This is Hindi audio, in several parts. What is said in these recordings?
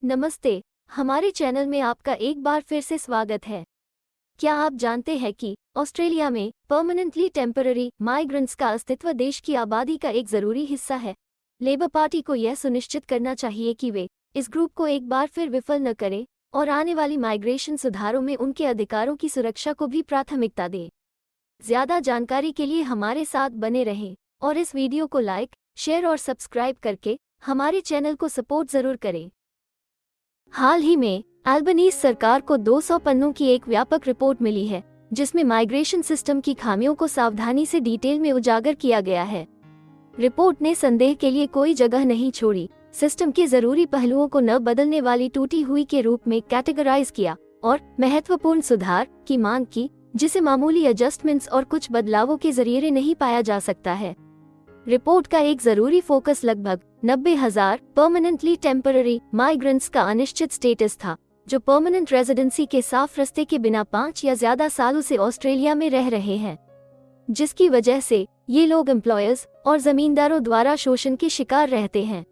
नमस्ते। हमारे चैनल में आपका एक बार फिर से स्वागत है। क्या आप जानते हैं कि ऑस्ट्रेलिया में परमानेंटली टेम्पररी माइग्रेंट्स का अस्तित्व देश की आबादी का एक ज़रूरी हिस्सा है। लेबर पार्टी को यह सुनिश्चित करना चाहिए कि वे इस ग्रुप को एक बार फिर विफल न करें और आने वाली माइग्रेशन सुधारों में उनके अधिकारों की सुरक्षा को भी प्राथमिकता दें। ज़्यादा जानकारी के लिए हमारे साथ बने रहें और इस वीडियो को लाइक, शेयर और सब्सक्राइब करके हमारे चैनल को सपोर्ट ज़रूर करें। हाल ही में अल्बनीज़ सरकार को 200 पन्नों की एक व्यापक रिपोर्ट मिली है, जिसमें माइग्रेशन सिस्टम की खामियों को सावधानी से डिटेल में उजागर किया गया है। रिपोर्ट ने संदेह के लिए कोई जगह नहीं छोड़ी, सिस्टम के जरूरी पहलुओं को न बदलने वाली टूटी हुई के रूप में कैटेगराइज किया और महत्वपूर्ण सुधार की मांग की, जिसे मामूली एडजस्टमेंट्स और कुछ बदलावों के जरिए नहीं पाया जा सकता है। रिपोर्ट का एक जरूरी फोकस लगभग 90,000 परमानेंटली टेम्पररी माइग्रेंट्स का अनिश्चित स्टेटस था, जो परमानेंट रेजिडेंसी के साफ रास्ते के बिना 5 या ज्यादा सालों से ऑस्ट्रेलिया में रह रहे हैं, जिसकी वजह से ये लोग एम्प्लॉयर्स और जमींदारों द्वारा शोषण के शिकार रहते हैं।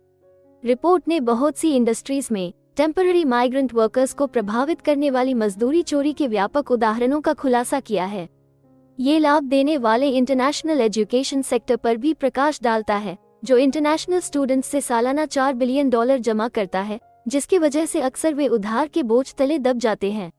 रिपोर्ट ने बहुत सी इंडस्ट्रीज में टेम्पररी माइग्रेंट वर्कर्स को प्रभावित करने वाली मजदूरी चोरी के व्यापक उदाहरणों का खुलासा किया है। ये लाभ देने वाले इंटरनेशनल एजुकेशन सेक्टर पर भी प्रकाश डालता है, जो इंटरनेशनल स्टूडेंट्स से सालाना $4 बिलियन जमा करता है, जिसकी वजह से अक्सर वे उधार के बोझ तले दब जाते हैं।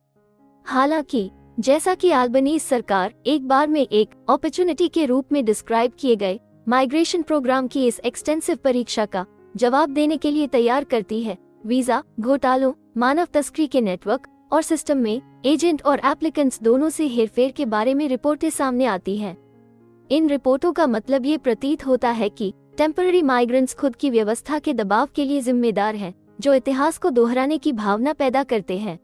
हालांकि जैसा कि अल्बनीज़ सरकार एक बार में एक अपॉर्चुनिटी के रूप में डिस्क्राइब किए गए माइग्रेशन प्रोग्राम की इस एक्सटेंसिव परीक्षा का जवाब देने के लिए तैयार करती है, वीजा घोटालों, मानव तस्करी के नेटवर्क और सिस्टम में एजेंट और एप्लीकेंट्स दोनों से हेरफेर के बारे में रिपोर्टें सामने आती हैं। इन रिपोर्टों का मतलब ये प्रतीत होता है कि टेम्पररी माइग्रेंट्स खुद की व्यवस्था के दबाव के लिए जिम्मेदार हैं, जो इतिहास को दोहराने की भावना पैदा करते हैं।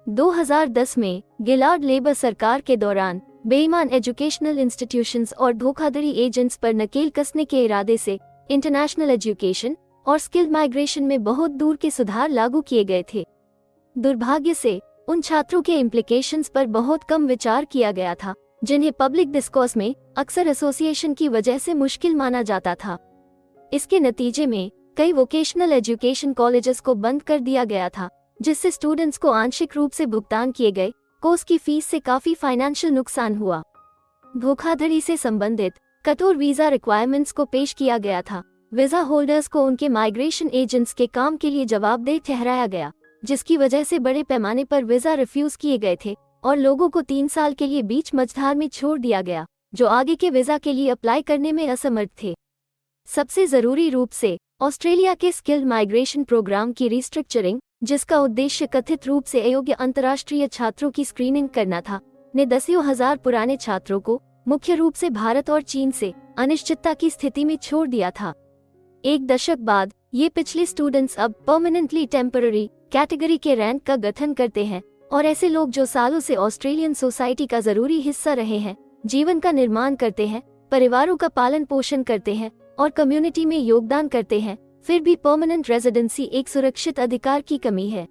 2010 में गिलार्ड लेबर सरकार के दौरान बेईमान एजुकेशनल इंस्टीट्यूशंस और धोखाधड़ी एजेंट्स पर नकेल कसने के इरादे से इंटरनेशनल एजुकेशन और स्किल्ड माइग्रेशन में बहुत दूर के सुधार लागू किए गए थे। दुर्भाग्य से उन छात्रों के इम्प्लीकेशंस पर बहुत कम विचार किया गया था, जिन्हें पब्लिक डिस्कोर्स में अक्सर एसोसिएशन की वजह से मुश्किल माना जाता था। इसके नतीजे में कई वोकेशनल एजुकेशन कॉलेजेस को बंद कर दिया गया था, जिससे स्टूडेंट्स को आंशिक रूप से भुगतान किए गए कोर्स की फीस से काफी फाइनेंशियल नुकसान हुआ। धोखाधड़ी से संबंधित कठोर वीजा रिक्वायरमेंट्स को पेश किया गया था। वीजा होल्डर्स को उनके माइग्रेशन एजेंट्स के काम के लिए जवाबदेह ठहराया गया, जिसकी वजह से बड़े पैमाने पर वीजा रिफ्यूज किए गए थे और लोगों को 3 साल के लिए बीच मझधार में छोड़ दिया गया, जो आगे के वीजा के लिए अप्लाई करने में असमर्थ थे। सबसे जरूरी रूप से ऑस्ट्रेलिया के स्किल्ड माइग्रेशन प्रोग्राम की रिस्ट्रक्चरिंग, जिसका उद्देश्य कथित रूप से अयोग्य अंतर्राष्ट्रीय छात्रों की स्क्रीनिंग करना था, ने दसियों हजार पुराने छात्रों को मुख्य रूप से भारत और चीन से अनिश्चितता की स्थिति में छोड़ दिया था। एक दशक बाद ये पिछले स्टूडेंट्स अब परमानेंटली टेम्पररी कैटेगरी के रैंक का गठन करते हैं और ऐसे लोग जो सालों से ऑस्ट्रेलियन सोसाइटी का जरूरी हिस्सा रहे हैं, जीवन का निर्माण करते हैं, परिवारों का पालन पोषण करते हैं और कम्युनिटी में योगदान करते हैं, फिर भी परमानेंट रेजिडेंसी एक सुरक्षित अधिकार की कमी है।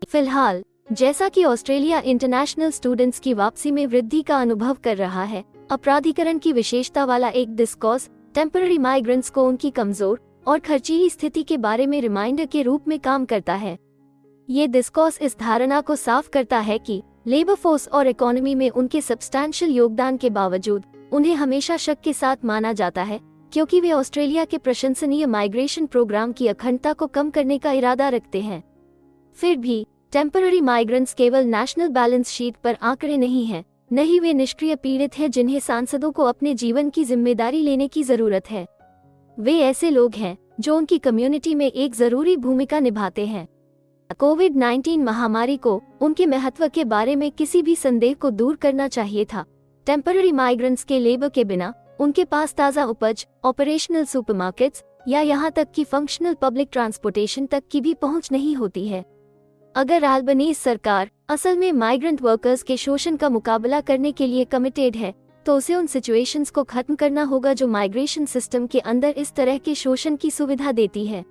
फिलहाल जैसा कि ऑस्ट्रेलिया इंटरनेशनल स्टूडेंट्स की वापसी में वृद्धि का अनुभव कर रहा है, अपराधीकरण की विशेषता वाला एक डिस्कोर्स टेम्पररी माइग्रेंट्स को उनकी कमजोर और खर्चीली स्थिति के बारे में रिमाइंडर के रूप में काम करता है। ये डिस्कोर्स इस धारणा को साफ करता है कि लेबर फोर्स और इकोनॉमी में उनके सब्सटैंशियल योगदान के बावजूद उन्हें हमेशा शक के साथ माना जाता है, क्योंकि वे ऑस्ट्रेलिया के प्रशंसनीय माइग्रेशन प्रोग्राम की अखंडता को कम करने का इरादा रखते हैं। फिर भी टेम्पररी माइग्रेंट्स केवल नेशनल बैलेंस शीट पर आंकड़े नहीं हैं, न ही वे निष्क्रिय पीड़ित हैं जिन्हें सांसदों को अपने जीवन की जिम्मेदारी लेने की जरूरत है। वे ऐसे लोग हैं जो उनकी कम्युनिटी में एक जरूरी भूमिका निभाते हैं। कोविड-19 महामारी को उनके महत्व के बारे में किसी भी संदेह को दूर करना चाहिए था। टेम्पररी माइग्रेंट्स के लेबर के बिना उनके पास ताज़ा उपज, ऑपरेशनल सुपरमार्केट्स या यहाँ तक कि फंक्शनल पब्लिक ट्रांसपोर्टेशन तक की भी पहुँच नहीं होती है। अगर अल्बनीज़ सरकार असल में माइग्रेंट वर्कर्स के शोषण का मुकाबला करने के लिए कमिटेड है, तो उसे उन सिचुएशंस को खत्म करना होगा जो माइग्रेशन सिस्टम के अंदर इस तरह के शोषण की सुविधा देती है।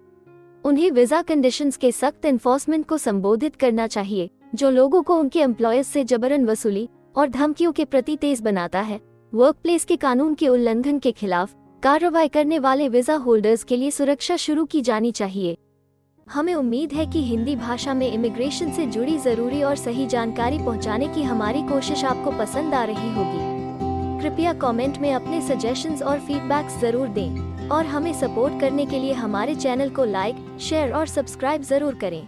उन्हें वीजा कंडीशंस के सख्त एनफोर्समेंट को संबोधित करना चाहिए, जो लोगों को उनके एम्प्लॉयर्स से जबरन वसूली और धमकियों के प्रति तेज बनाता है। वर्कप्लेस के कानून के उल्लंघन के खिलाफ कार्रवाई करने वाले वीजा होल्डर्स के लिए सुरक्षा शुरू की जानी चाहिए। हमें उम्मीद है कि हिंदी भाषा में इमिग्रेशन से जुड़ी ज़रूरी और सही जानकारी पहुंचाने की हमारी कोशिश आपको पसंद आ रही होगी। कृपया कमेंट में अपने सजेशंस और फीडबैक्स ज़रूर दें और हमें सपोर्ट करने के लिए हमारे चैनल को लाइक, शेयर और सब्सक्राइब ज़रूर करें।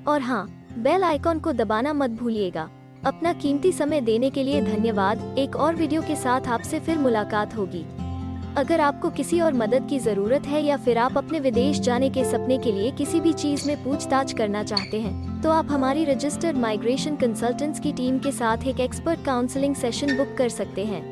और हाँ, बेल आइकॉन को दबाना मत भूलिएगा। अपना कीमती समय देने के लिए धन्यवाद। एक और वीडियो के साथ आपसे फिर मुलाकात होगी। अगर आपको किसी और मदद की ज़रूरत है या फिर आप अपने विदेश जाने के सपने के लिए किसी भी चीज़ में पूछताछ करना चाहते हैं, तो आप हमारी रजिस्टर्ड माइग्रेशन कंसल्टेंट्स की टीम के साथ एक एक्सपर्ट काउंसलिंग सेशन बुक कर सकते हैं।